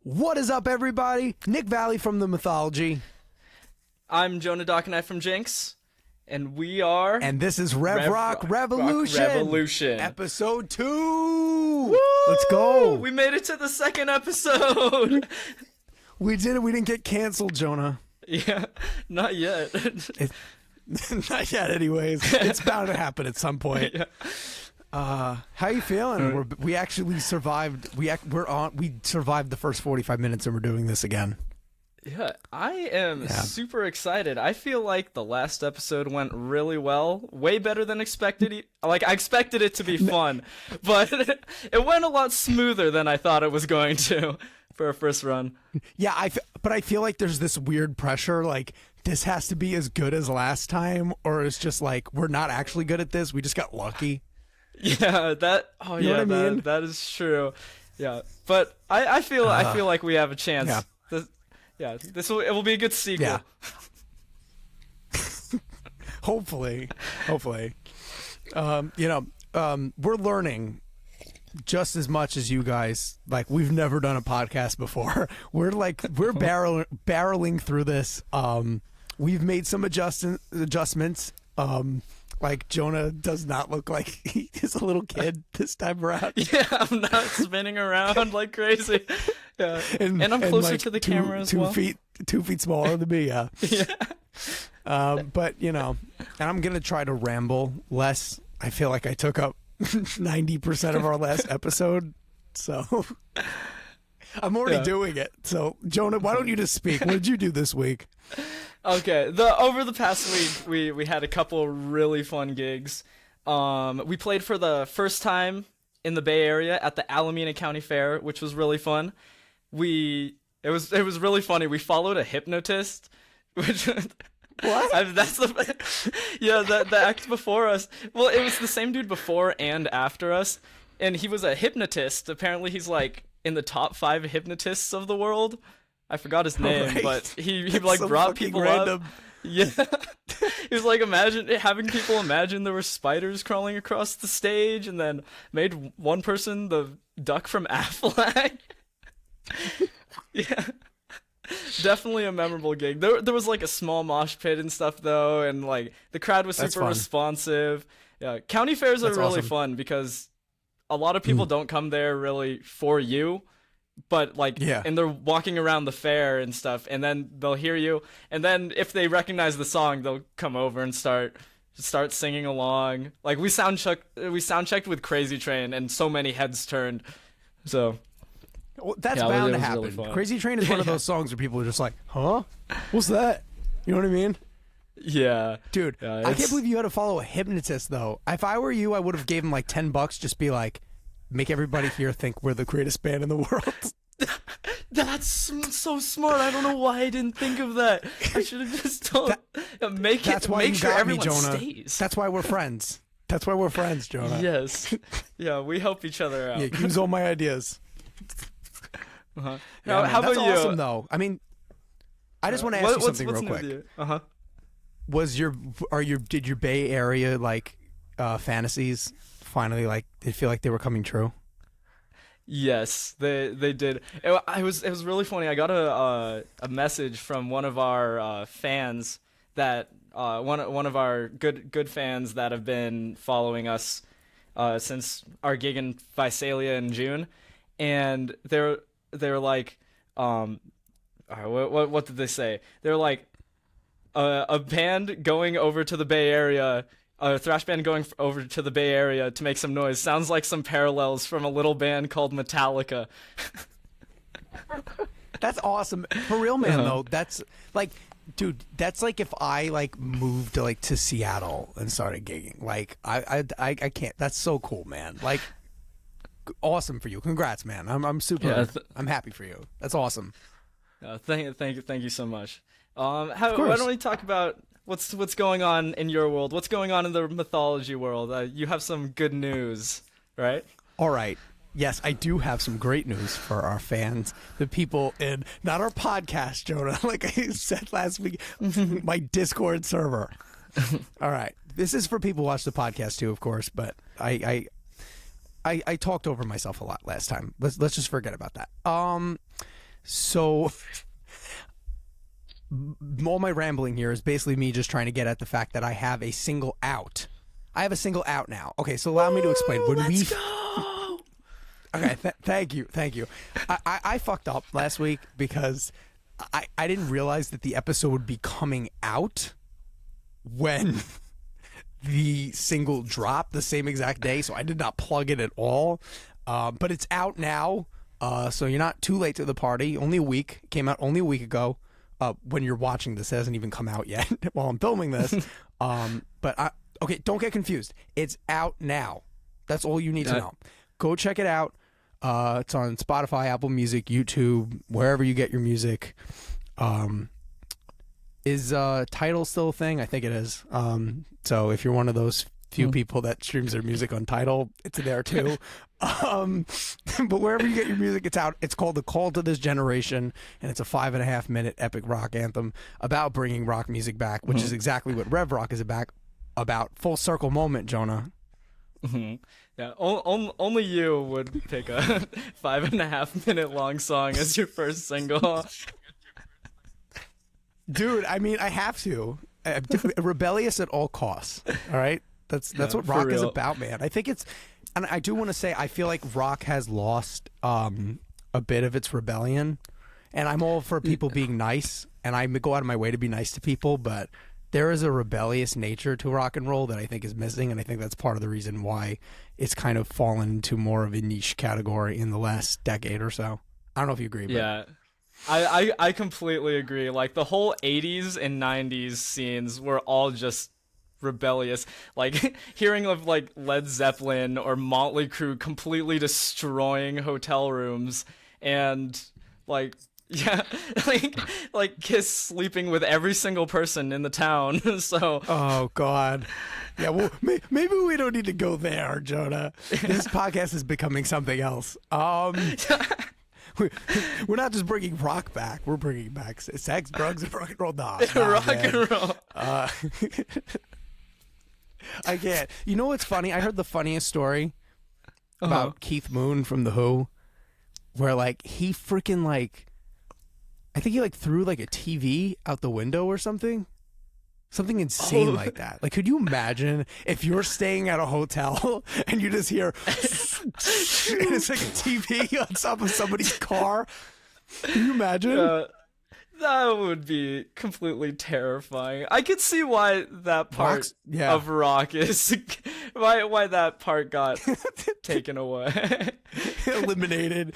What is up, everybody? Nick Valley from the Mythology. I'm Jonah Dockenai from Jinx, and we are... And this is Rev Rock Revolution. Episode 2! Woo! Let's go! We made it to the second episode! We did it. We didn't get canceled, Jonah. Yeah, not yet. Not yet, anyways. It's bound to happen at some point. Yeah. How you feeling? We actually survived. We survived the first 45 minutes, and we're doing this again. Yeah, I am super excited. I feel like the last episode went really well, way better than expected. I expected it to be fun, but it went a lot smoother than I thought it was going to for a first run. Yeah, but I feel like there's this weird pressure, like this has to be as good as last time, or it's just like we're not actually good at this. We just got lucky. Yeah, that. Oh, you know what I mean? That is true. Yeah, but I feel like we have a chance. Yeah. It will be a good sequel. Yeah. Hopefully. We're learning just as much as you guys. Like, we've never done a podcast before. We're barreling through this. We've made some adjustments. Like, Jonah does not look like he's a little kid this time around. Yeah, I'm not spinning around like crazy. Yeah. And I'm closer like to the camera as well. 2 feet smaller than me, yeah. Yeah. But, and I'm going to try to ramble less. I feel like I took up 90% of our last episode, so I'm already doing it. So, Jonah, why don't you just speak? What did you do this week? Okay, over the past week, we had a couple really fun gigs. We played for the first time in the Bay Area at the Alameda County Fair, which was really fun. It was really funny. We followed a hypnotist, which what? That's the act before us. Well, it was the same dude before and after us, and he was a hypnotist. Apparently, he's like in the top 5 hypnotists of the world. I forgot his name, but he like so brought people random up. Yeah, he was like having people imagine there were spiders crawling across the stage, and then made one person the duck from Aflac. Yeah, definitely a memorable gig. There was like a small mosh pit and stuff though, and like the crowd was super responsive. Yeah, county fairs are really fun because a lot of people don't come there really for you. But and they're walking around the fair and stuff, and then they'll hear you, and then if they recognize the song, they'll come over and start singing along. Like we sound checked with Crazy Train, and so many heads turned. So that's bound to happen. Really Crazy Train is one of those songs where people are just like, "Huh? What's that?" You know what I mean? Yeah, dude. I can't believe you had to follow a hypnotist though. If I were you, I would have gave him like $10, just be like, make everybody here think we're the greatest band in the world. That's so smart. I don't know why I didn't think of that. I should have just told. That's why you got me, Jonah. That's why we're friends. That's why we're friends, Jonah. Yes. Yeah, we help each other out. Yeah, use all my ideas. Uh-huh. Yeah, how about you? That's awesome, though. I mean, I just want to ask you something real quick. Did your Bay Area fantasies finally feel like they were coming true? Yes, they did. It was really funny. I got a message from one of our fans that one of our good fans that have been following us since our gig in Visalia in June, and they're like, what did they say? They're like, a band going over to the Bay Area. A thrash band going over to the Bay Area to make some noise sounds like some parallels from a little band called Metallica. That's awesome. For real, man, though, that's like, dude, that's like if I moved to Seattle and started gigging. Like, I can't. That's so cool, man. Like, awesome for you. Congrats, man. I'm super. I'm happy for you. That's awesome. Thank you so much. Why don't we talk about what's going on in your world? What's going on in the mythology world? You have some good news, right? All right. Yes, I do have some great news for our fans, the people in, not our podcast, Jonah, like I said last week, my Discord server. All right. This is for people who watch the podcast too, of course, but I talked over myself a lot last time. Let's just forget about that. So all my rambling here is basically me just trying to get at the fact that I have a single out. I have a single out now. Okay, so allow me to explain. Let's go! Okay, thank you. I fucked up last week because I didn't realize that the episode would be coming out when the single dropped the same exact day, so I did not plug it at all. But it's out now, so you're not too late to the party. Only a week. Came out only a week ago. When you're watching this, it hasn't even come out yet while I'm filming this. Okay, don't get confused. It's out now. That's all you need to know. Go check it out. It's on Spotify, Apple Music, YouTube, wherever you get your music. Is Tidal still a thing? I think it is. So if you're one of those few people that streams their music on Tidal, it's there too. But wherever you get your music, it's out. It's called The Call to This Generation, and it's a 5.5 minute epic rock anthem about bringing rock music back, which is exactly what Rev Rock is about. Full circle moment, Jonah. Yeah, only you would pick a 5.5 minute long song as your first single. Dude, I mean, I have to. Rebellious at all costs. All right, that's what rock is about, man. I think it's, and I do want to say, I feel like rock has lost a bit of its rebellion, and I'm all for people being nice, and I go out of my way to be nice to people, but there is a rebellious nature to rock and roll that I think is missing, and I think that's part of the reason why it's kind of fallen into more of a niche category in the last decade or so. I don't know if you agree. But... Yeah. I completely agree. Like, the whole 80s and 90s scenes were all just rebellious. Like, hearing of, like, Led Zeppelin or Motley Crue completely destroying hotel rooms, and, like... Yeah, like Kiss sleeping with every single person in the town. So. Oh God. Yeah. Well, maybe we don't need to go there, Jonah. This podcast is becoming something else. We're not just bringing rock back. We're bringing back sex, drugs, and rock and roll. Nah, rock and roll. I can't. You know what's funny? I heard the funniest story about Keith Moon from The Who, where like he freaking like. I think he like threw like a TV out the window or something insane like that. Like, could you imagine if you're staying at a hotel and you just hear and it's like a TV on top of somebody's car? Can you imagine? That would be completely terrifying. I could see why that part of rock is why that part got taken away, eliminated.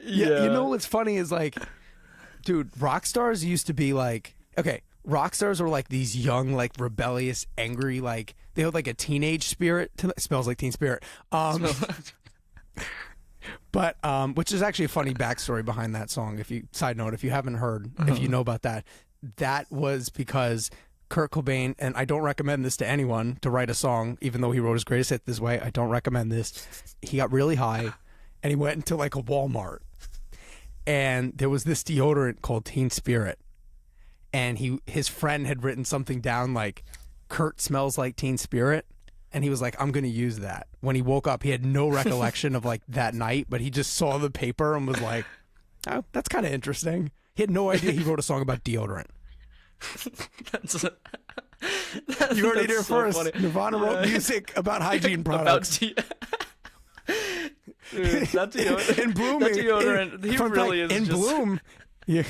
Yeah, you know what's funny is like. Dude, rock stars used to be like, okay, rock stars were like these young, like rebellious, angry, like they had like a teenage spirit. Smells like Teen Spirit. But which is actually a funny backstory behind that song. If you haven't heard, if you know about that, that was because Kurt Cobain, and I don't recommend this to anyone to write a song, even though he wrote his greatest hit this way. I don't recommend this. He got really high, and he went into like a Walmart. And there was this deodorant called Teen Spirit, and his friend had written something down like Kurt smells like Teen Spirit, and he was like, I'm going to use that. When he woke up, he had no recollection of like that night, but he just saw the paper and was like, oh, that's kind of interesting. He had no idea he wrote a song about deodorant. You heard it here so first. Funny. Nirvana wrote music about hygiene products. Dude, that deodorant, he really is in just... Bloom. Yeah.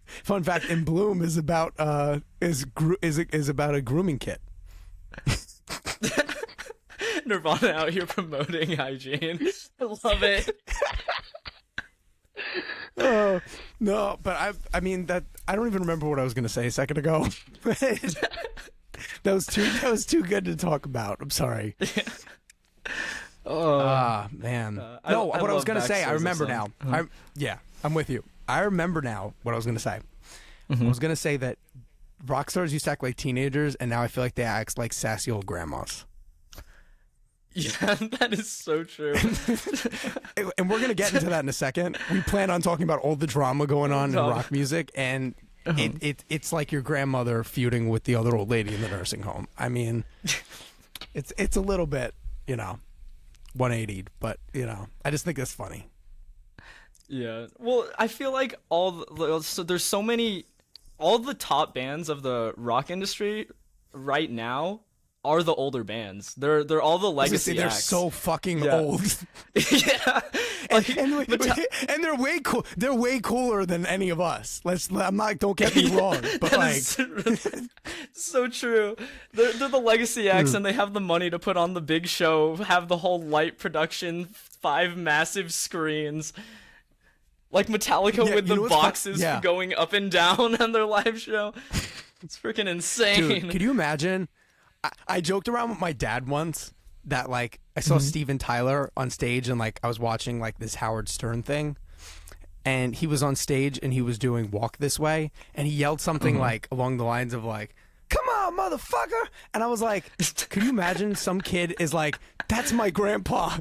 Fun fact: In Bloom is about is about a grooming kit. Nirvana out here promoting hygiene. I love it. Oh no, but I mean that I don't even remember what I was going to say a second ago. That was too good to talk about. I'm sorry. Man. What I was going to say, I remember now. I'm with you. I remember now what I was going to say. I was going to say that rock stars used to act like teenagers, and now I feel like they act like sassy old grandmas. Yeah, that is so true. And we're going to get into that in a second. We plan on talking about all the drama going on in rock music, and it's like your grandmother feuding with the other old lady in the nursing home. I mean, it's a little bit, 180, but I just think that's funny. Yeah. Well, I feel like so there's so many, all the top bands of the rock industry right now are the older bands. They're all the legacy they're acts. so fucking old. Yeah. Like, and they're way cool. They're way cooler than any of us. Don't get me wrong, but like, so true. They're the legacy acts, and they have the money to put on the big show, have the whole light production, 5 massive screens. Like Metallica with the boxes going up and down on their live show. It's freaking insane. Dude, could you imagine? I joked around with my dad once that like I saw Steven Tyler on stage, and like I was watching like this Howard Stern thing, and he was on stage and he was doing Walk This Way, and he yelled something like along the lines of like, "Come on, motherfucker!" And I was like, could you imagine some kid is like, "That's my grandpa."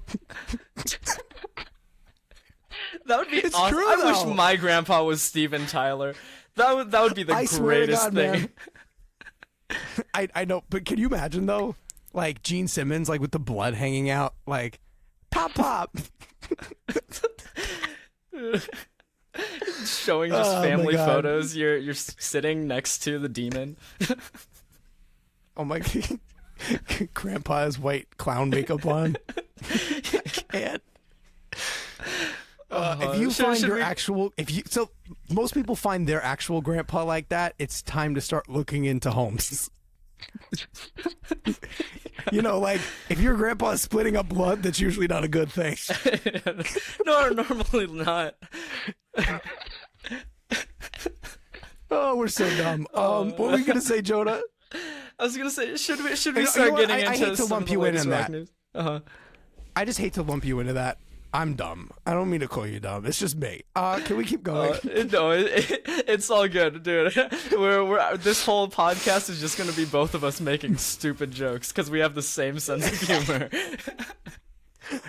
That would be awesome. True, I wish my grandpa was Steven Tyler. That would be the greatest thing. I know, but can you imagine though? Like Gene Simmons, like with the blood hanging out, like pop pop. Showing just family photos. You're sitting next to the demon. Oh my god. Grandpa has white clown makeup on. I can't. If you find your actual, so most people find their actual grandpa like that, it's time to start looking into homes. You know, like if your grandpa is splitting up blood, that's usually not a good thing. No, normally not. Oh, we're so dumb. What were you gonna say, Jonah? I was gonna say, should we start getting into I hate to lump you in that. News? I just hate to lump you into that. I'm dumb. I don't mean to call you dumb. It's just me. Can we keep going? No, it's all good, dude. This whole podcast is just gonna be both of us making stupid jokes because we have the same sense of humor.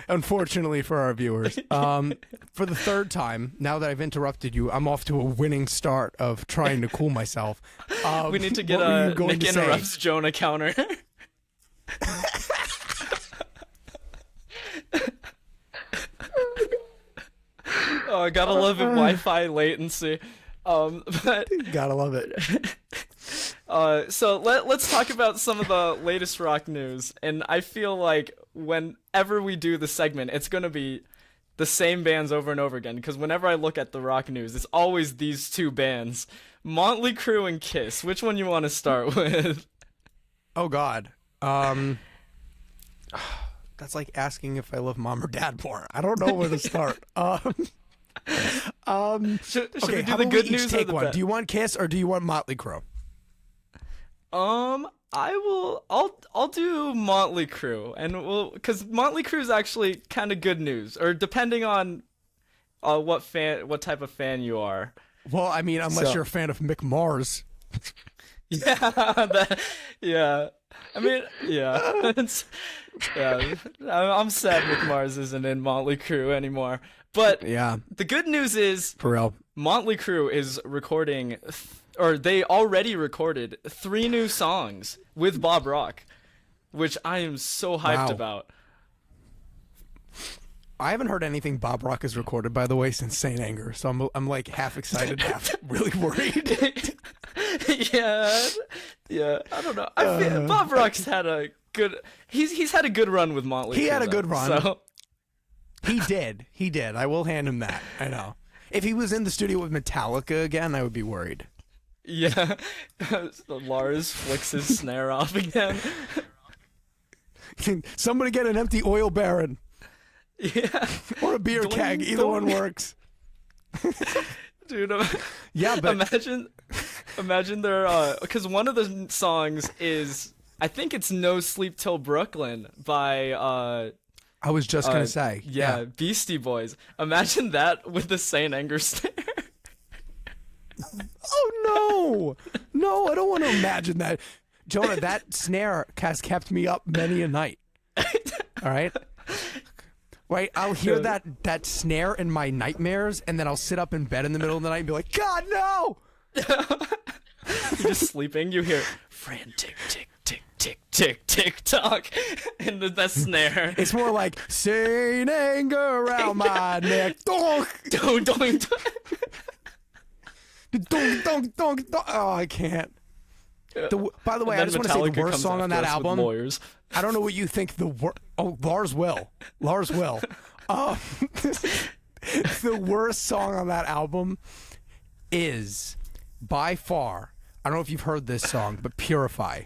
Unfortunately for our viewers, for the third time, now that I've interrupted you, I'm off to a winning start of trying to cool myself. We need to get a Nick interrupts Jonah counter. Oh, I gotta love it. Wi-Fi latency. But gotta love it. So let's talk about some of the latest rock news. And I feel like whenever we do the segment, it's gonna be the same bands over and over again. Because whenever I look at the rock news, it's always these two bands, Motley Crue and Kiss. Which one you want to start with? Oh God. That's like asking if I love mom or dad more. I don't know where to start. Should okay, we do the good news or the bad? Do you want Kiss or do you want Motley Crue? I'll do Motley Crue, and because Motley Crue is actually kind of good news, or depending on what type of fan you are. Well, I mean, unless you're a fan of Mick Mars. Yeah, I mean, yeah. I'm sad Mick Mars isn't in Motley Crue anymore. But yeah, the good news is, for real, Motley Crue is recording, or they already recorded 3 new songs with Bob Rock, which I am so hyped about. I haven't heard anything Bob Rock has recorded, by the way, since Saint Anger, so I'm like half excited, half really worried. Yeah, I don't know. I feel Bob Rock's had a good. He's had a good run with Motley Crue. He had a good run. So. He did. I will hand him that. I know. If he was in the studio with Metallica again, I would be worried. Yeah. Lars flicks his snare off again. Somebody get an empty oil baron. Yeah. Or a beer keg. Either one works. Dude, yeah, but imagine their because one of the songs is, I think it's No Sleep Till Brooklyn by I was just gonna say, yeah, Beastie Boys. Imagine that with the Saint Anger snare. Oh no, I don't want to imagine that, Jonah. That snare has kept me up many a night. All right. Right, I'll hear that snare in my nightmares, and then I'll sit up in bed in the middle of the night and be like, God, no! You're just sleeping, you hear frantic, tick, tick, tick, tick, tick, tock, and that snare. It's more like saying anger around my neck. Donk, donk, donk, donk, donk, donk, donk. Oh, I can't. By the way, I just want to say the worst song on that album. I don't know what you think the worst. Oh, Lars will. The worst song on that album is by far. I don't know if you've heard this song, but Purify.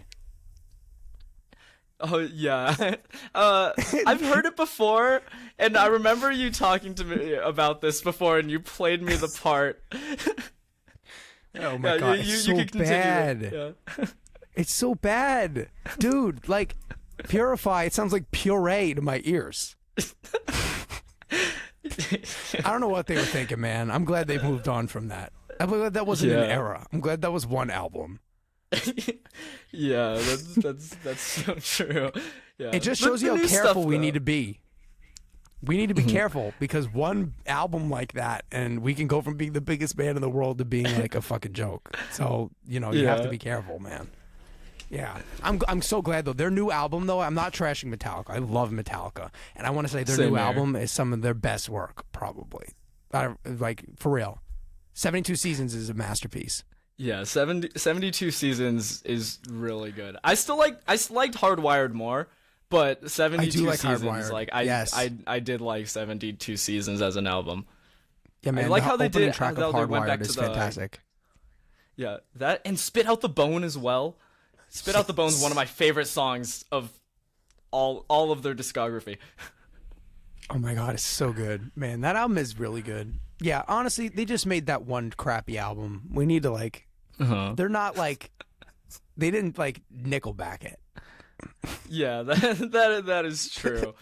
Oh yeah, I've heard it before, and I remember you talking to me about this before, and you played me the part. Oh my god, it's so bad. Yeah. It's so bad, dude. Like, Purify. It sounds like puree to my ears. I don't know what they were thinking, man. I'm glad they moved on from that. I'm glad that wasn't an era. I'm glad that was one album. Yeah, that's so true. Yeah. It just shows you how careful we need to be. We need to be careful, because one album like that, and we can go from being the biggest band in the world to being like a fucking joke. So, you have to be careful, man. Yeah. I'm so glad, though. Their new album, though, I'm not trashing Metallica. I love Metallica. And I want to say their new album is some of their best work, probably. Like, for real. 72 Seasons is a masterpiece. Yeah, 72 Seasons is really good. I liked Hardwired more, but 72 Seasons, Hardwired. Like I did like 72 Seasons as an album. Yeah, man. I like how they did track of Hardwired is fantastic. Yeah, that and Spit Out the Bone as well. Spit Out the Bone is one of my favorite songs of all of their discography. Oh my god, it's so good. Man, that album is really good. Yeah, honestly, they just made that one crappy album. We need to like they're not like they didn't like Nickelback it. Yeah, that is true.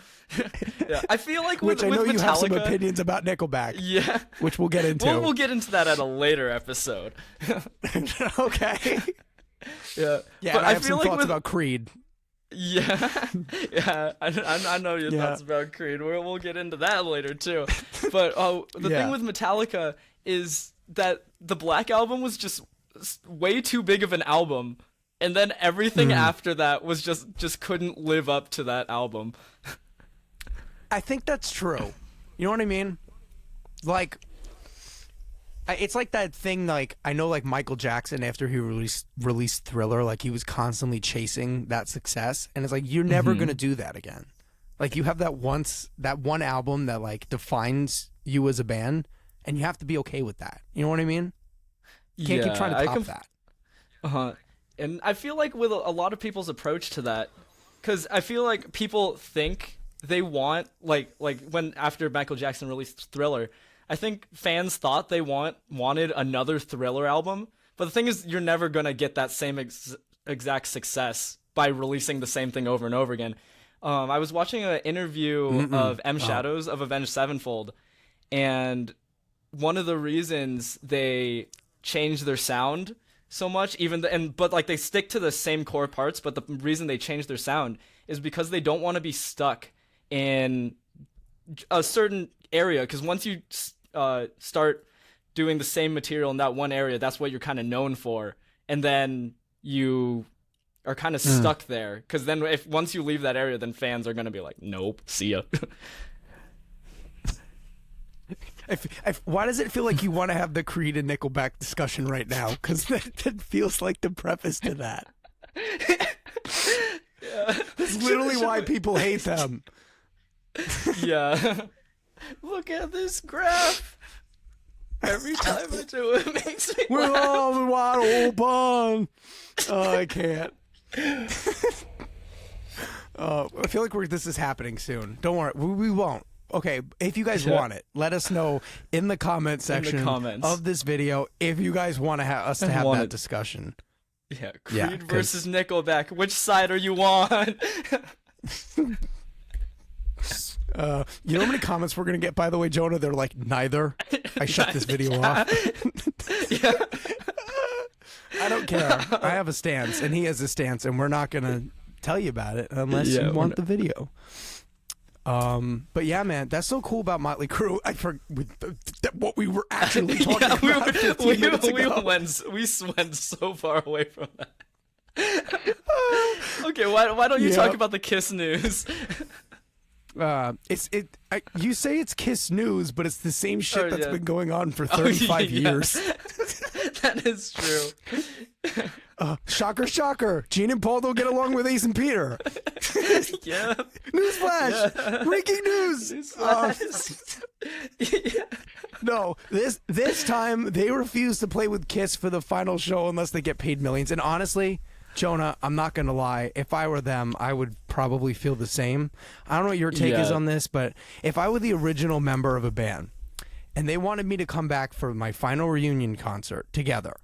Yeah, I feel like with I know Metallica, you have some opinions about Nickelback. Yeah, which we'll get into. We'll get into that at a later episode. Okay. Yeah, yeah. But I have some thoughts about Creed. Yeah, yeah. I know your thoughts about Creed. We'll get into that later too. But the thing with Metallica is that the Black Album was just way too big of an album, and then everything after that was just couldn't live up to that album. I think that's true. You know what I mean? Like, it's like that thing, like, I know, like, Michael Jackson, after he released Thriller, like, he was constantly chasing that success, and it's like, you're never gonna do that again. Like, you have that one album that, like, defines you as a band, and you have to be okay with that. You know what I mean? You can't keep trying to top that. And I feel like with a lot of people's approach to that, because I feel like people think they want, like when after Michael Jackson released Thriller, I think fans thought they wanted another Thriller album, but the thing is, you're never gonna get that same exact success by releasing the same thing over and over again. I was watching an interview of M Shadows of Avenged Sevenfold, and one of the reasons they changed their sound so much, but like they stick to the same core parts, but the reason they changed their sound is because they don't want to be stuck in a certain area, because once you start doing the same material in that one area, that's what you're kind of known for, and then you are kind of stuck there, because then once you leave that area, then fans are going to be like, nope, see ya. Why does it feel like you want to have the Creed and Nickelback discussion right now? Because that feels like the preface to that. Yeah. That's literally why people hate them. Yeah. Look at this graph. Every time I do it, makes me We're laugh. all wide open. Oh, I can't. I feel like this is happening soon. Don't worry. We won't. Okay, if you guys want it, let us know in the comment section of this video if you guys want us to have that discussion. Yeah, Creed versus Nickelback. Which side are you on? You know how many comments we're going to get, by the way, Jonah? They're like, neither. I shut this video off. Yeah. I don't care. I have a stance, and he has a stance, and we're not going to tell you about it unless you want the video. But yeah, man, that's so cool about Motley Crue. I forgot what we were actually talking about 15 minutes ago. We went so far away from that. Okay, why don't you talk about the Kiss news? You say it's Kiss news, but it's the same shit that's been going on for 35 years. That is true. Shocker, shocker. Gene and Paul don't get along with Ace and Peter. Yeah. Newsflash. Yeah. Breaking news. Yeah. No, this time they refuse to play with Kiss for the final show unless they get paid millions. And honestly, Jonah, I'm not going to lie. If I were them, I would probably feel the same. I don't know what your take is on this, but if I were the original member of a band and they wanted me to come back for my final reunion concert together,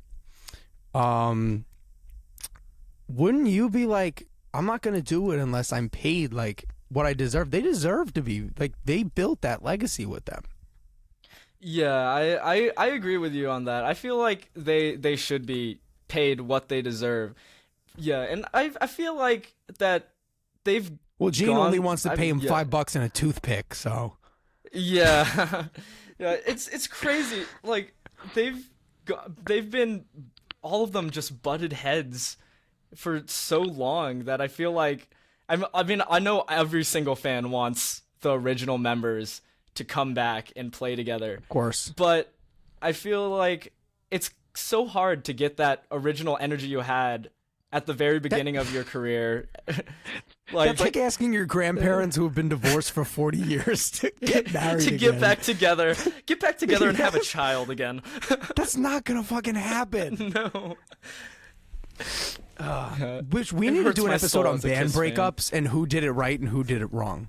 wouldn't you be like, I'm not going to do it unless I'm paid like what I deserve? They deserve to be, like, they built that legacy with them. Yeah, I agree with you on that. I feel like they should be paid what they deserve. Yeah, and I feel like that they've Gene only wants to pay him $5 and a toothpick, so yeah. Yeah, it's crazy. Like they've been, all of them just butted heads for so long that I feel like I know every single fan wants the original members to come back and play together. Of course. But I feel like it's so hard to get that original energy you had at the very beginning of your career. That's like asking your grandparents who have been divorced for 40 years to get married to again. Get back together and have a child again. That's not gonna fucking happen. No. Which we need to do an episode on band breakups and who did it right and who did it wrong,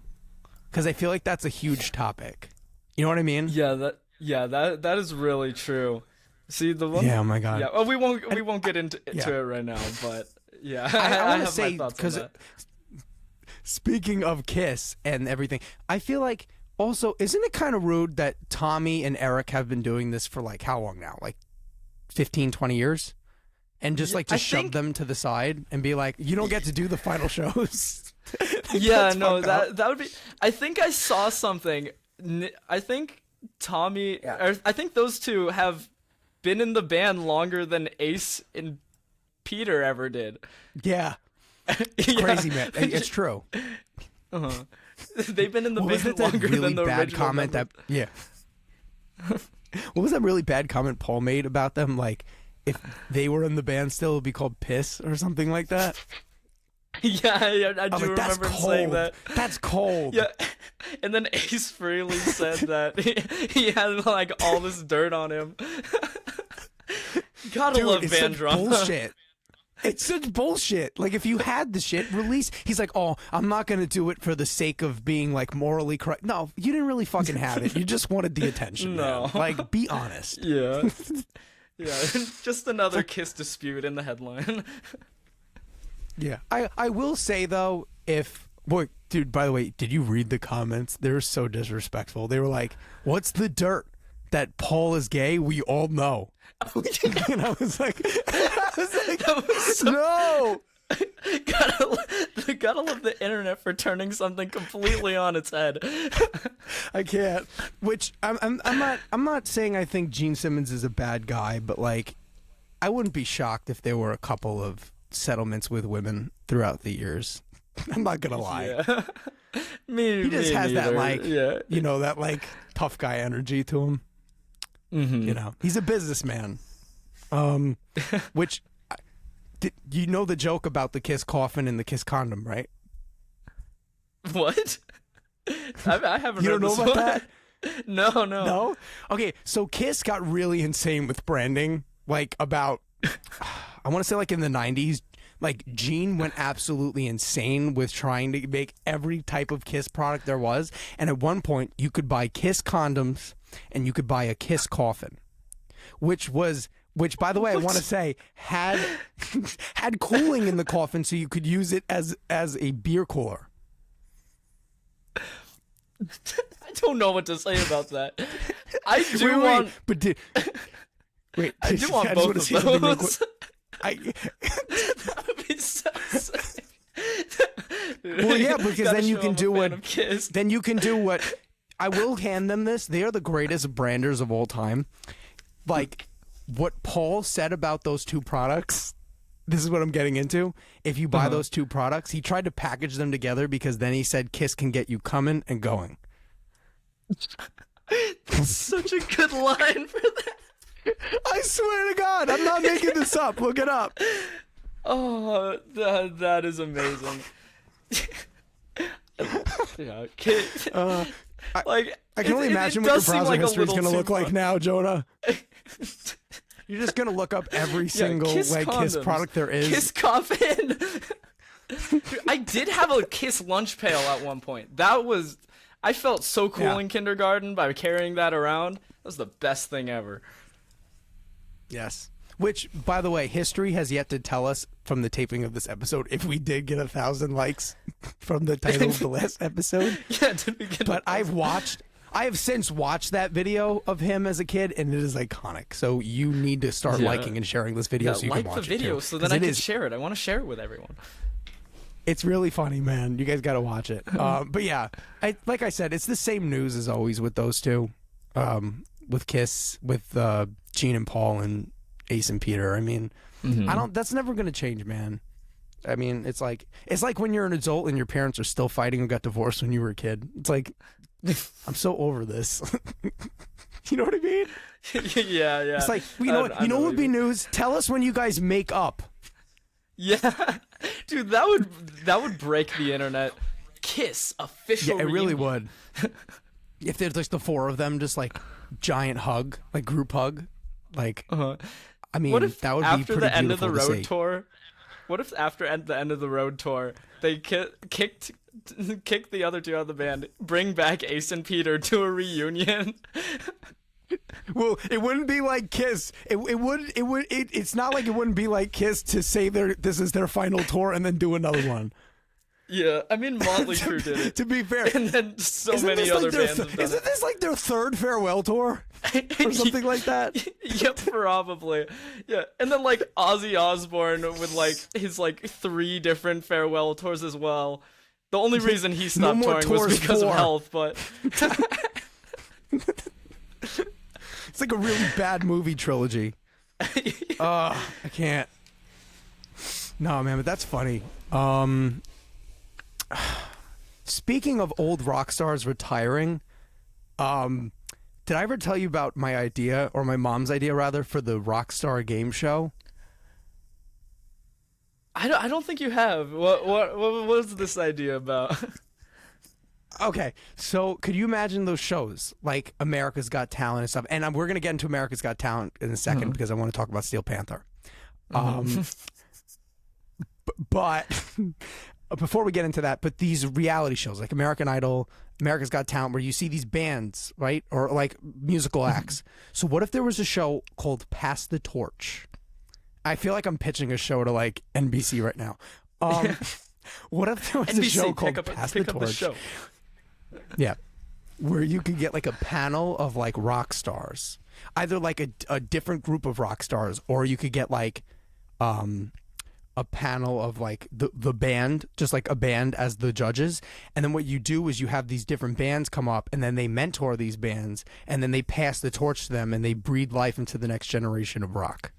because I feel like that's a huge topic. You know what I mean? Yeah, that is really true. See the one. Yeah, oh my god. Yeah, well, we won't get into it right now, but yeah, I want to have say, my thoughts on that. Speaking of Kiss and everything, I feel like also, isn't it kind of rude that Tommy and Eric have been doing this for like how long now? Like 15, 20 years? And just shove them to the side and be like, you don't get to do the final shows. Yeah, no, that would be. I think I saw something. I think Tommy, or I think those two have been in the band longer than Ace and Peter ever did. Yeah. Crazy, man. It's true. They've been in the band longer than the original comment member. What was that really bad comment Paul made about them? Like, if they were in the band still, it would be called Piss or something like that. Yeah, I do remember saying that. That's cold. Yeah, and then Ace Frehley said that he had like all this dirt on him. Gotta love band drama. Bullshit. It's such bullshit. Like, if you had the shit, release. He's like, oh, I'm not going to do it for the sake of being, like, morally correct. No, you didn't really fucking have it. You just wanted the attention. No. Man. Like, be honest. Yeah. Yeah, just another Kiss dispute in the headline. Yeah. I will say, though, boy, dude, by the way, did you read the comments? They were so disrespectful. They were like, what's the dirt? That Paul is gay? We all know. And I was like, no. Gotta love the internet for turning something completely on its head. I can't. Which I'm not saying I think Gene Simmons is a bad guy, but like, I wouldn't be shocked if there were a couple of settlements with women throughout the years. I'm not gonna lie. Yeah. He just has that like, you know, that like tough guy energy to him. Mm-hmm. You know, he's a businessman. Which, you know the joke about the Kiss coffin and the Kiss condom, right? What? I haven't. You don't know about that? No. No? Okay, so Kiss got really insane with branding, like about, I want to say like in the 90s. Like, Gene went absolutely insane with trying to make every type of Kiss product there was. And at one point, you could buy Kiss condoms and you could buy a Kiss coffin, which, by the way, I want to say, had cooling in the coffin so you could use it as a beer cooler. I don't know what to say about that. I do want... Wait, I do want both of those. That would be so sick. Well, yeah, because then you can do what. Kiss. Then you can do what. I will hand them this. They are the greatest branders of all time. Like, what Paul said about those two products this is what I'm getting into. If you buy those two products, he tried to package them together because then he said kiss can get you coming and going. That's such a good line for that. I swear to God, I'm not making this up. Look it up. Oh, that is amazing. Yeah, I can only imagine what your browser history is going to look like now, Jonah. You're just going to look up every single Kiss product there is. Kiss coffin. I did have a Kiss lunch pail at one point. I felt so cool in kindergarten by carrying that around. That was the best thing ever. Yes. Which, by the way, history has yet to tell us from the taping of this episode if we did get 1,000 likes from the title of the last episode. Yeah, did we get? But I have since watched that video of him as a kid, and it is iconic. So you need to start liking and sharing this video so you can watch it. Like the video so then I can share it. I want to share it with everyone. It's really funny, man. You guys got to watch it. But yeah, like I said, it's the same news as always with those two. With Kiss, with Gene and Paul, and Ace and Peter. I mean, that's never going to change, man. I mean, it's like when you're an adult and your parents are still fighting and got divorced when you were a kid. It's like, I'm so over this. You know what I mean? Yeah. It's like, you know what would be news? Tell us when you guys make up. Yeah. Dude, that would break the internet. Kiss official. Yeah, it really would. If there's like the four of them, just like giant hug, like group hug, like. I mean, what if that would be after pretty the end of the beautiful to road see. tour? What if after the end of the road tour they kicked the other two out of the band, bring back Ace and Peter to a reunion? Well, it wouldn't be like Kiss. It's not like it wouldn't be like Kiss to say this is their final tour and then do another one. Yeah, I mean Motley Crue did it. To be fair, and then many other bands have done Isn't this like their third farewell tour or something like that? Yep, probably. Yeah, and then like Ozzy Osbourne with like his like 3 different farewell tours as well. The only reason he stopped touring was because of health, but it's like a really bad movie trilogy. I can't. No, man, but that's funny. Speaking of old rock stars retiring, did I ever tell you about my idea, or my mom's idea rather, for the Rockstar game show? I don't think you have. What was this idea about? Okay, so could you imagine those shows like America's Got Talent and stuff? And we're gonna get into America's Got Talent in a second because I want to talk about Steel Panther. But before we get into that, but these reality shows like American Idol, America's Got Talent, where you see these bands, right? Or like musical acts. So what if there was a show called Pass the Torch? I feel like I'm pitching a show to like NBC right now. What if there was NBC, a show called Pass the Torch? The show. Yeah. Where you could get like a panel of like rock stars, either like a different group of rock stars, or you could get like a panel of like the band, just like a band as the judges. And then what you do is you have these different bands come up, and then they mentor these bands, and then they pass the torch to them, and they breathe life into the next generation of rock.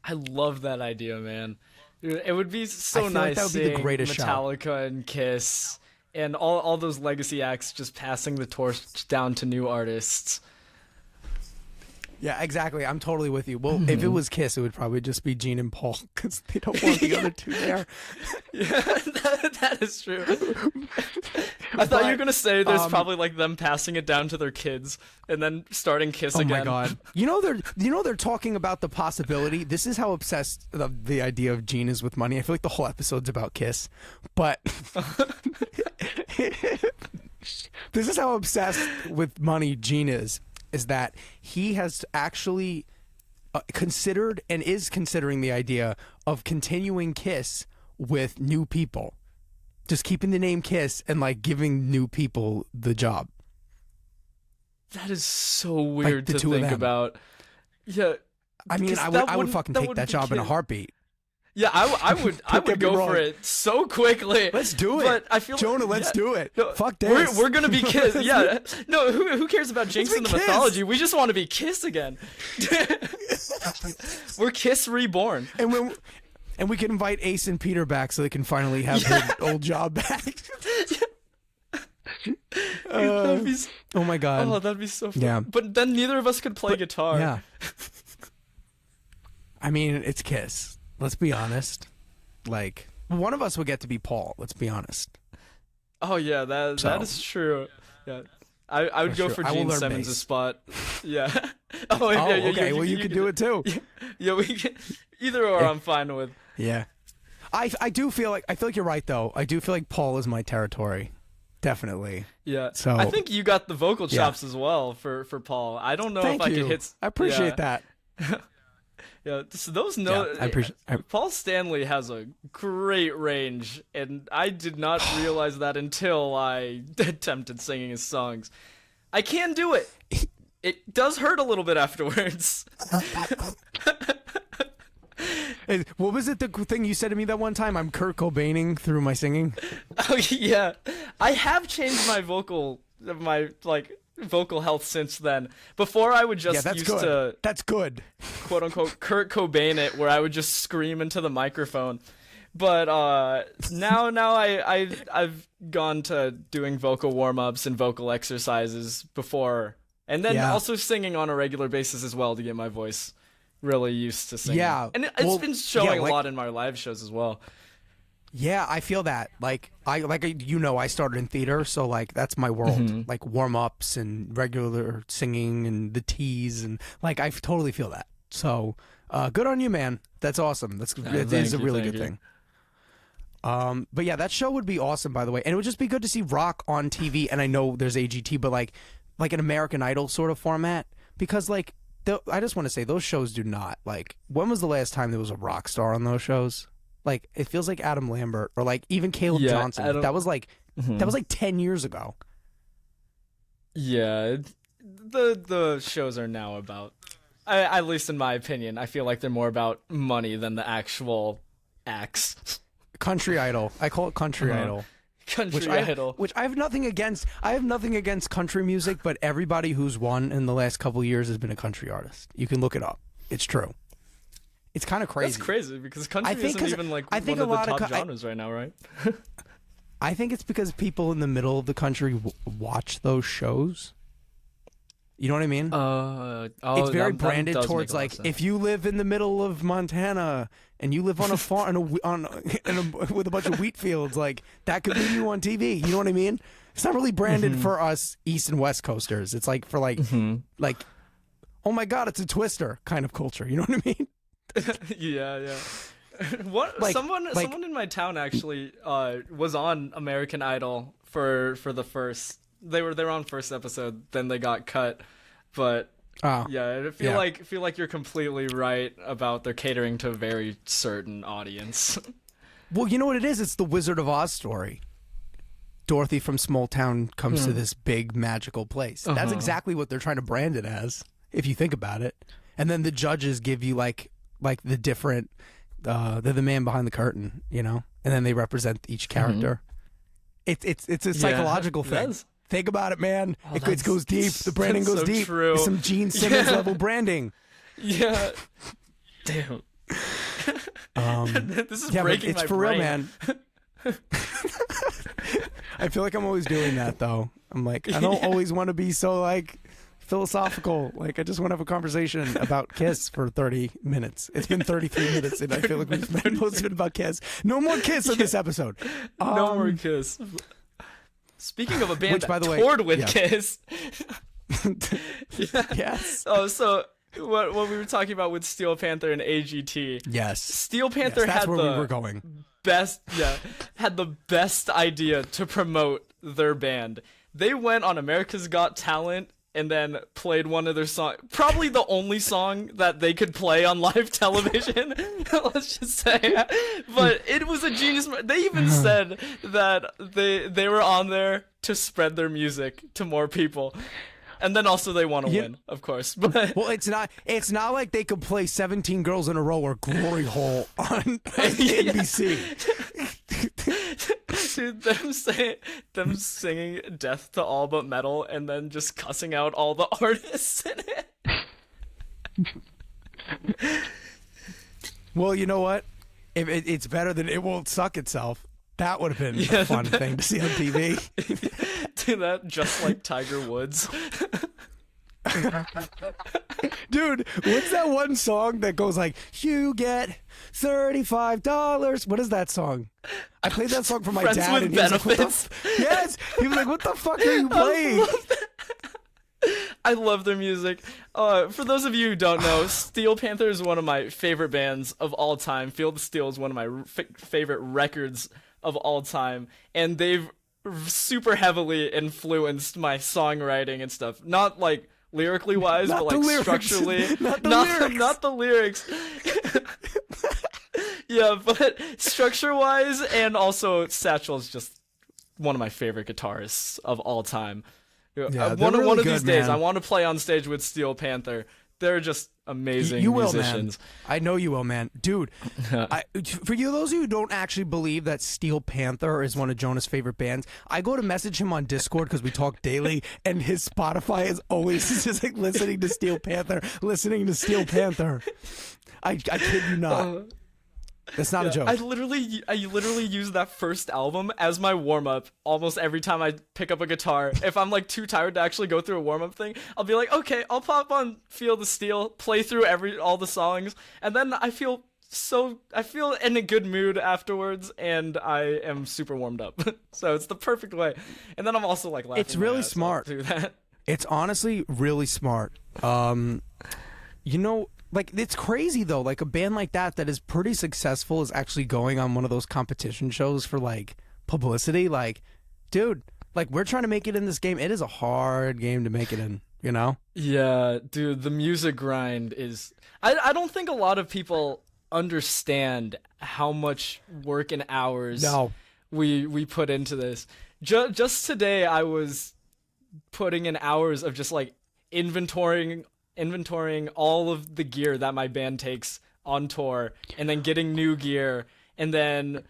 I love that idea, man. It would be so nice seeing Metallica and Kiss and all those legacy acts just passing the torch down to new artists. Yeah, exactly. I'm totally with you. Well, if it was Kiss, it would probably just be Gene and Paul because they don't want the other two there. Yeah, that is true. I thought you were gonna say there's probably like them passing it down to their kids and then starting Kiss again. Oh my God! They're talking about the possibility. This is how obsessed the idea of Gene is with money. I feel like the whole episode's about Kiss, but this is how obsessed with money Gene is that he has actually considered and is considering the idea of continuing Kiss with new people. Just keeping the name Kiss and like giving new people the job. That is so weird to think about. Yeah. I mean, I would fucking take that job in a heartbeat. Yeah, I would go for it so quickly. Let's do it. But I feel Jonah, let's do it. No, fuck this. We're gonna be Kiss. Yeah. No, who cares about jinxing the mythology? We just want to be Kiss again. We're Kiss reborn. And we can invite Ace and Peter back so they can finally have their old job back. Oh my god. Oh, that'd be so fun. Yeah. But then neither of us could play guitar. Yeah. I mean, it's Kiss. Let's be honest. Like, one of us would get to be Paul. Let's be honest. Oh yeah, that is true. Yeah. I would go for Gene Simmons' spot. Yeah. Oh, yeah, okay. You can do it too. Yeah, we can. Either or, I'm fine with. Yeah. I do feel like you're right though. I do feel like Paul is my territory. Definitely. Yeah. So I think you got the vocal chops as well for Paul. I don't know if I could hit. I appreciate that. Yeah. So those notes. Paul Stanley has a great range, and I did not realize that until I attempted singing his songs. I can do it. It does hurt a little bit afterwards. What was it, the thing you said to me that one time? I'm Kurt Cobaining through my singing. Oh yeah, I have changed my vocal health since then. Before I would just that's good, quote unquote Kurt Cobain it, where I would just scream into the microphone. But now I've gone to doing vocal warm-ups and vocal exercises before, and then also singing on a regular basis as well to get my voice really used to singing. Yeah, and it's been showing a lot in my live shows as well. Yeah, I feel that. I started in theater, so like that's my world. Mm-hmm. Like warm-ups and regular singing and the teas, and like I totally feel that. So good on you, man. That's awesome. It is a really good thing. But yeah, that show would be awesome, by the way, and it would just be good to see rock on TV. And I know there's AGT, but like an American Idol sort of format, because like I just want to say those shows do not like. When was the last time there was a rock star on those shows? Like it feels like Adam Lambert or like even Caleb Johnson. That was like 10 years ago. Yeah, the shows are now about, at least in my opinion, I feel like they're more about money than the actual acts. Country Idol. I call it Country Idol. Idol. Which I have nothing against. I have nothing against country music, but everybody who's won in the last couple of years has been a country artist. You can look it up. It's true. It's kind of crazy. That's crazy because country isn't even like one of the top genres right now, right? I think it's because people in the middle of the country watch those shows. You know what I mean? It's very branded towards like if you live in the middle of Montana and you live on a farm with a bunch of wheat fields, like that could be you on TV. You know what I mean? It's not really branded for us East and West Coasters. It's like for like oh my god, it's a Twister kind of culture. You know what I mean? Yeah. Someone in my town actually was on American Idol for the first. They were on first episode, then they got cut. But yeah, I feel like you're completely right about they're catering to a very certain audience. Well, you know what it is? It's the Wizard of Oz story. Dorothy from small town comes to this big magical place. That's exactly what they're trying to brand it as, if you think about it. And then the judges give you like the different they're the man behind the curtain, you know? And then they represent each character. It's a psychological thing. Think about it, man. It goes deep. The branding goes deep. True. It's some Gene Simmons level branding. Yeah. Damn. This is breaking it's my for brain. real, man. I feel like I'm always doing that, though. I'm like, I don't always want to be so like philosophical. Like, I just want to have a conversation about Kiss for 30 minutes. It's been 33 minutes, and I feel like we've been most of it about Kiss. No more Kiss in this episode. No more Kiss. Speaking of a band which, by the way, toured with Kiss. Yes. Oh, so what we were talking about with Steel Panther and AGT. Yes. Steel Panther that's had where the we were going. had the best idea to promote their band. They went on America's Got Talent and then played one of their songs, probably the only song that they could play on live television, let's just say. But it was a genius. They even said that they were on there to spread their music to more people. And then also they want to win, of course. But well, it's not like they could play 17 Girls in a Row or Glory Hole on NBC. Dude, them singing "Death to All But Metal" and then just cussing out all the artists in it. Well, you know what? If it's better than "It Won't Suck Itself." That would have been a fun thing to see on TV. Do that just like Tiger Woods. Dude, what's that one song that goes like, "You get $35"? What is that song? I played that song for my Friends dad. with and he was Benefits. like, yes, he was like, "What the fuck are you playing?" I love their music. For those of you who don't know, Steel Panther is one of my favorite bands of all time. Field of Steel is one of my favorite records of all time, and they've super heavily influenced my songwriting and stuff. Not like lyrically wise, but like structurally. Not the lyrics. Yeah, but structure wise, and also Satchel is just one of my favorite guitarists of all time. Yeah, one really of these good, days, man. I want to play on stage with Steel Panther. They're just amazing musicians. Man. I know you will, man. Dude, for you, those of you who don't actually believe that Steel Panther is one of Jonah's favorite bands, I go to message him on Discord because we talk daily, and his Spotify is always just like listening to Steel Panther, listening to Steel Panther. I kid you not. That's not a joke. I literally use that first album as my warm-up almost every time I pick up a guitar. If I'm like too tired to actually go through a warm-up thing, I'll be like, okay, I'll pop on Field of Steel, play through all the songs, and then I feel in a good mood afterwards, and I am super warmed up. So it's the perfect way. And then I'm also like laughing. It's really smart. Through that. It's honestly really smart. You know, like, it's crazy though, like a band like that is pretty successful is actually going on one of those competition shows for like publicity. Like, dude, like, we're trying to make it in this game. It is a hard game to make it in, you know? Yeah, dude, the music grind is... I don't think a lot of people understand how much work and hours we put into this. Just today, I was putting in hours of just like inventorying all of the gear that my band takes on tour, and then getting new gear, and then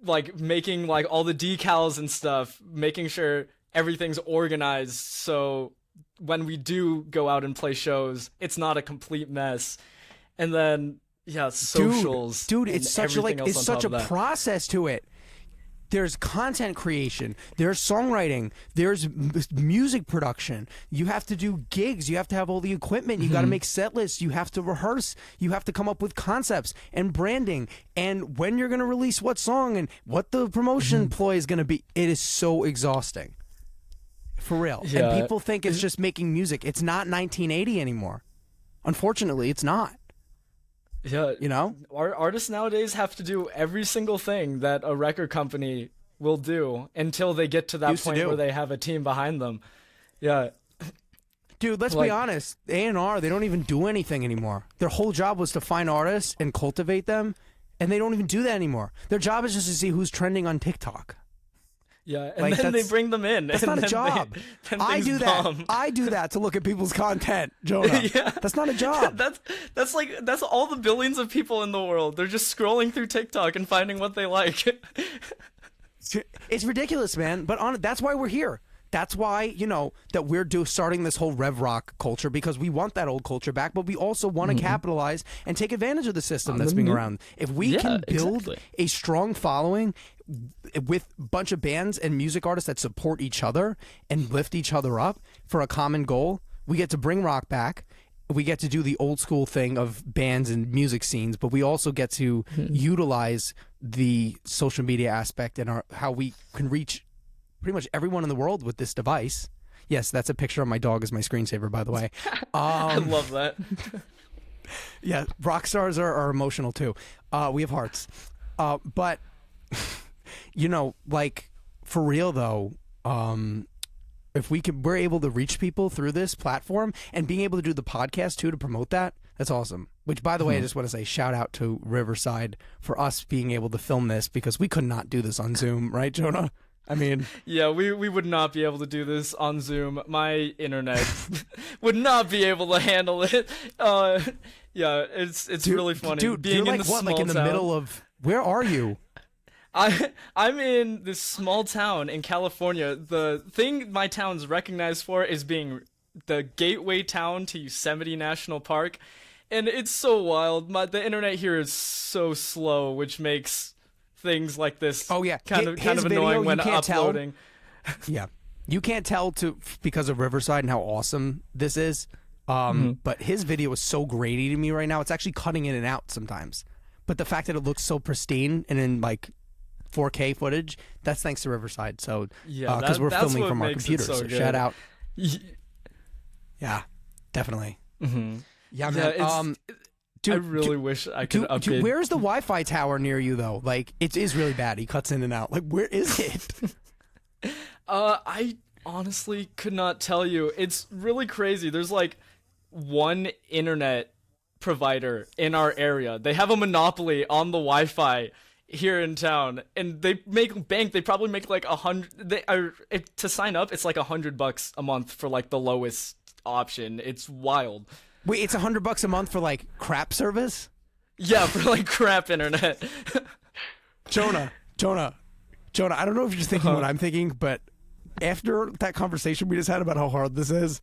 like making like all the decals and stuff, making sure everything's organized so when we do go out and play shows, it's not a complete mess. And then socials. Dude, it's such a process to it. There's content creation, there's songwriting, there's music production. You have to do gigs, you have to have all the equipment, you got to make set lists, you have to rehearse, you have to come up with concepts and branding, and when you're going to release what song and what the promotion ploy is going to be. It is so exhausting. For real. Yeah. And people think it's just making music. It's not 1980 anymore. Unfortunately, it's not. Yeah, you know, our artists nowadays have to do every single thing that a record company will do until they get to that point where they have a team behind them. Yeah, dude, let's be honest. A&R, they don't even do anything anymore. Their whole job was to find artists and cultivate them, and they don't even do that anymore. Their job is just to see who's trending on TikTok. Yeah, and then they bring them in. That's not a job. I do that. I do that to look at people's content, Jonah. Yeah. That's not a job. That's all the billions of people in the world. They're just scrolling through TikTok and finding what they like. It's ridiculous, man. But that's why we're here. That's why, you know, that we're starting this whole rev rock culture, because we want that old culture back, but we also want to capitalize and take advantage of the system that's being around. If we can build a strong following with a bunch of bands and music artists that support each other and lift each other up for a common goal, we get to bring rock back. We get to do the old school thing of bands and music scenes, but we also get to utilize the social media aspect and how we can reach pretty much everyone in the world with this device. Yes, that's a picture of my dog as my screensaver, by the way. I love that. Yeah, rock stars are emotional too. We have hearts. But, you know, like, for real though, if we're able to reach people through this platform and being able to do the podcast too to promote that, that's awesome. Which, by the way, I just want to say shout out to Riverside for us being able to film this, because we could not do this on Zoom, right, Jonah? I mean, yeah, we would not be able to do this on Zoom. My internet would not be able to handle it. Yeah, it's really funny. Dude, being you're in like the what? small Like in the town. middle of where are you? I'm in this small town in California. The thing my town's recognized for is being the gateway town to Yosemite National Park, and it's so wild. The internet here is so slow, which makes things like this kind of annoying when uploading. Yeah, you can't tell because of Riverside and how awesome this is. But his video is so grainy to me right now. It's actually cutting in and out sometimes. But the fact that it looks so pristine and in like 4K footage, that's thanks to Riverside. So yeah, because we're that's filming from our makes computers. it So good. shout out. Yeah, definitely. Yeah, man. Dude, I really wish I could update. Dude, where's the Wi-Fi tower near you though? Like it is really bad. He cuts in and out. Like where is it? I honestly could not tell you. It's really crazy. There's like one internet provider in our area. They have a monopoly on the Wi-Fi here in town, and they make bank. They probably make like 100. To sign up, it's like $100 a month for like the lowest option. It's wild. Wait, it's $100 a month for like crap service? Yeah, for like crap internet. Jonah, I don't know if you're thinking what I'm thinking, but after that conversation we just had about how hard this is,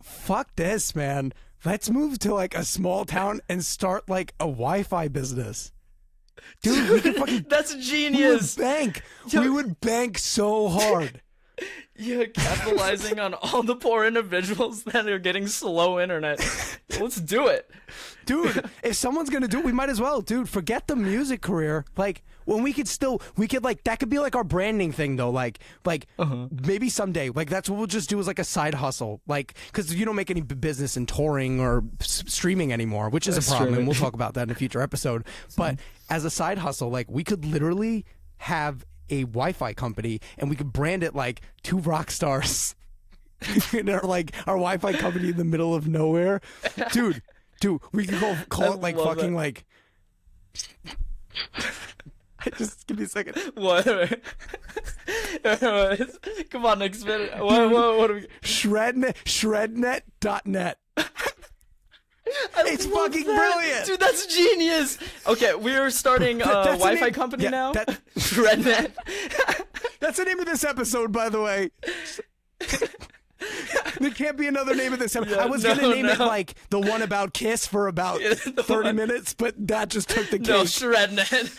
fuck this, man. Let's move to like a small town and start like a Wi-Fi business. Dude, we could fucking That's genius. We would bank so hard. Yeah, capitalizing on all the poor individuals that are getting slow internet. Let's do it. Dude, if someone's gonna do it, we might as well. Dude, forget the music career. Like, when we could like, that could be like our branding thing though. Like maybe someday, like that's what we'll just do is like a side hustle. Like, cause you don't make any business in touring or streaming anymore, which is a problem. And we'll talk about that in a future episode. But as a side hustle, like we could literally have a Wi-Fi company and we could brand it like two rock stars in our Wi-Fi company in the middle of nowhere. Dude, we could call it like fucking like just give me a second. What? Come on, next minute. What are we? Shrednet.net. It's fucking brilliant. Dude, that's genius. Okay, we're starting a Wi-Fi company now. Shrednet. That's the name of this episode, by the way. There can't be another name of this episode. I was going to name it like the one about Kiss for about 30 minutes, but that just took the cake. No, Shrednet.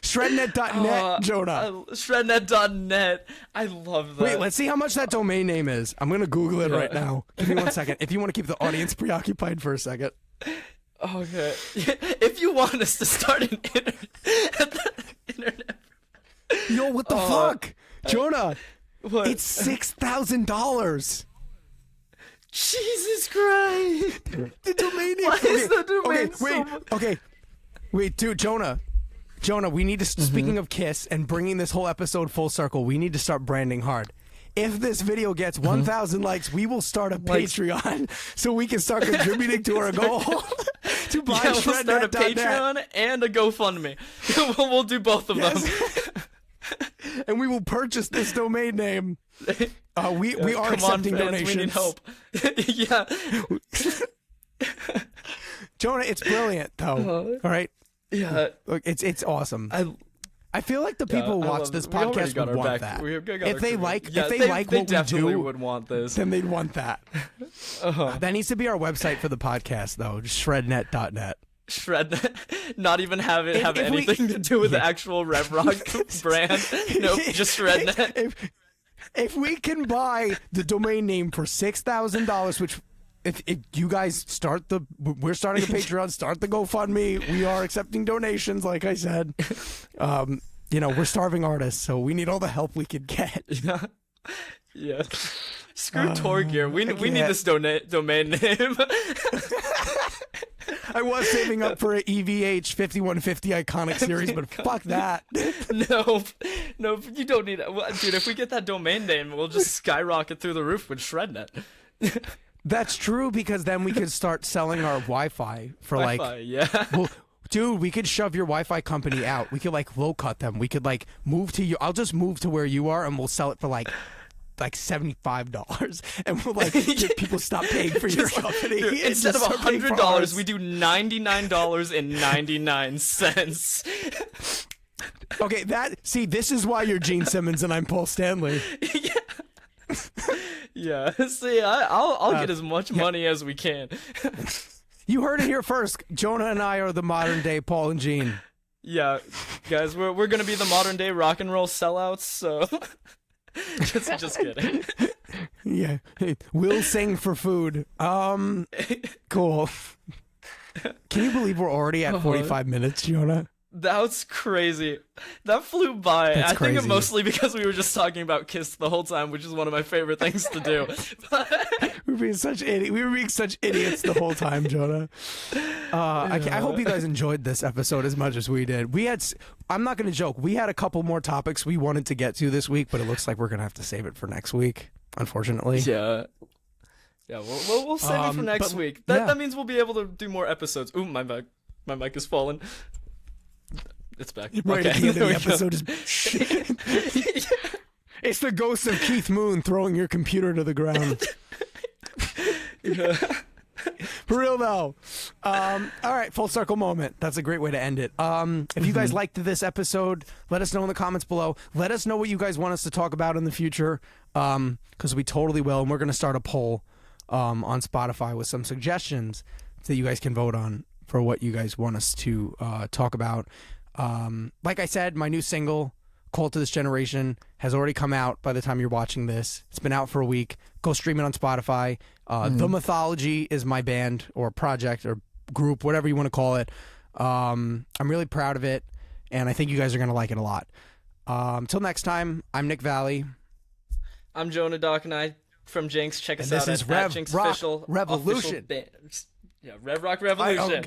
Shrednet.net, Jonah. Shrednet.net. I love that. Wait, let's see how much that domain name is. I'm going to Google it right now. Give me 1 second. If you want to keep the audience preoccupied for a second. Okay. If you want us to start an internet. Yo, what the fuck? Jonah, what? it's $6,000. Jesus Christ. The domain name. Why is the domain Wait, dude, Jonah, we need to, speaking of Kiss and bringing this whole episode full circle, we need to start branding hard. If this video gets 1,000 likes, we will start a Patreon so we can start contributing to our goal to buy we'll start a Patreon and a GoFundMe. We'll do both of them. And we will purchase this domain name. We are accepting donations. We need help. Yeah. Jonah, it's brilliant though. All right. Yeah. Look, it's awesome. I feel like the people who watch this podcast would want that. If they like what we do, would want this. then they'd want that. That needs to be our website for the podcast, though. Just shrednet.net. Shrednet, not even have anything to do with the actual Rev Rock brand. Nope, just Shrednet. If we can buy the domain name for $6,000, which if you guys we're starting a Patreon, start the GoFundMe. We are accepting donations, like I said. We're starving artists, so we need all the help we could get. Yeah. Screw Tour Gear. We need this domain name. I was saving up for an EVH 5150 iconic series, but fuck that. Nope, you don't need it. Dude, if we get that domain name, we'll just skyrocket through the roof with Shrednet. That's true, because then we could start selling our Wi-Fi for Wi-Fi, yeah. Dude, we could shove your Wi-Fi company out. We could like low cut them. We could like move to you. I'll just move to where you are, and we'll sell it for like $75, and we'll like get people stop paying for your company. Dude, instead of $100, we do $99.99. Okay, this is why you're Gene Simmons and I'm Paul Stanley. Yeah. See, I'll get as much money as we can. You heard it here first. Jonah and I are the modern day Paul and Gene. Yeah, guys, we're gonna be the modern day rock and roll sellouts. So, just kidding. Yeah, we'll sing for food. Cool. Can you believe we're already at 45 minutes, Jonah? That's crazy. That flew by. That's I think crazy. it mostly because we were just talking about Kiss the whole time, which is one of my favorite things to do. We were being such idiots the whole time, Jonah. I hope you guys enjoyed this episode as much as we did. I'm not going to joke. We had a couple more topics we wanted to get to this week, but it looks like we're going to have to save it for next week, unfortunately. Yeah. Yeah, we'll save it for next week. That means we'll be able to do more episodes. Ooh, my mic is falling. It's back. Right okay. at the end of the episode is It's the ghost of Keith Moon throwing your computer to the ground. Yeah. For real though. All right, full circle moment. That's a great way to end it. If you guys liked this episode, let us know in the comments below. Let us know what you guys want us to talk about in the future, because we totally will. And we're going to start a poll on Spotify with some suggestions that you guys can vote on for what you guys want us to talk about. Like I said, my new single, Call to This Generation, has already come out by the time you're watching this. It's been out for a week. Go stream it on Spotify. The Mythology is my band or project or group, whatever you want to call it. I'm really proud of it, and I think you guys are going to like it a lot. Till next time, I'm Nick Valley. I'm Jonah Doc, and I from Jinx. Check us And out this at is Rev Jinx Rock official Revolution. Yeah, Rev Rock Revolution.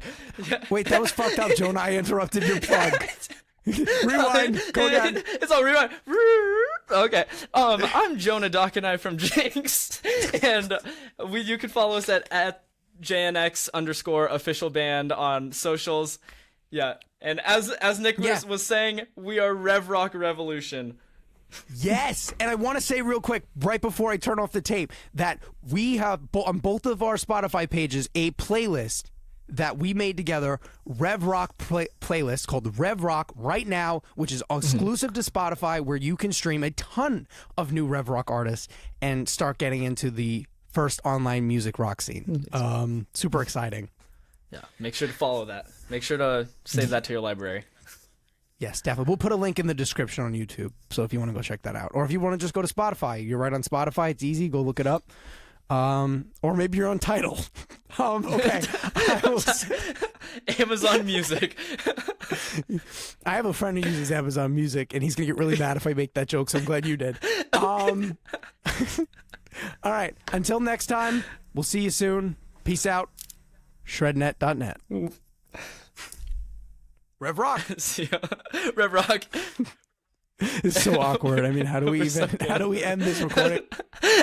Wait, that was fucked up, Jonah. I interrupted your plug. Rewind. Go again. It's all rewind. Okay. I'm Jonah Doc, and I from Jinx, and you can follow us at JNX_official band on socials. Yeah, and as Nick was saying, we are Rev Rock Revolution. Yes, and I want to say real quick, right before I turn off the tape, that we have on both of our Spotify pages a playlist that we made together, Rev Rock playlist called Rev Rock right now, which is exclusive to Spotify, where you can stream a ton of new Rev Rock artists and start getting into the first online music rock scene. Super exciting. Yeah, make sure to follow that. Make sure to save that to your library. Yes, definitely. We'll put a link in the description on YouTube, so if you want to go check that out. Or if you want to just go to Spotify, you're right on Spotify. It's easy. Go look it up. Or maybe you're on Tidal. Okay. Amazon Music. I have a friend who uses Amazon Music, and he's going to get really mad if I make that joke, so I'm glad you did. All right. Until next time, we'll see you soon. Peace out. Shrednet.net. Rev Rock. See ya. Rev Rock. It's so awkward. I mean, how do we end this recording?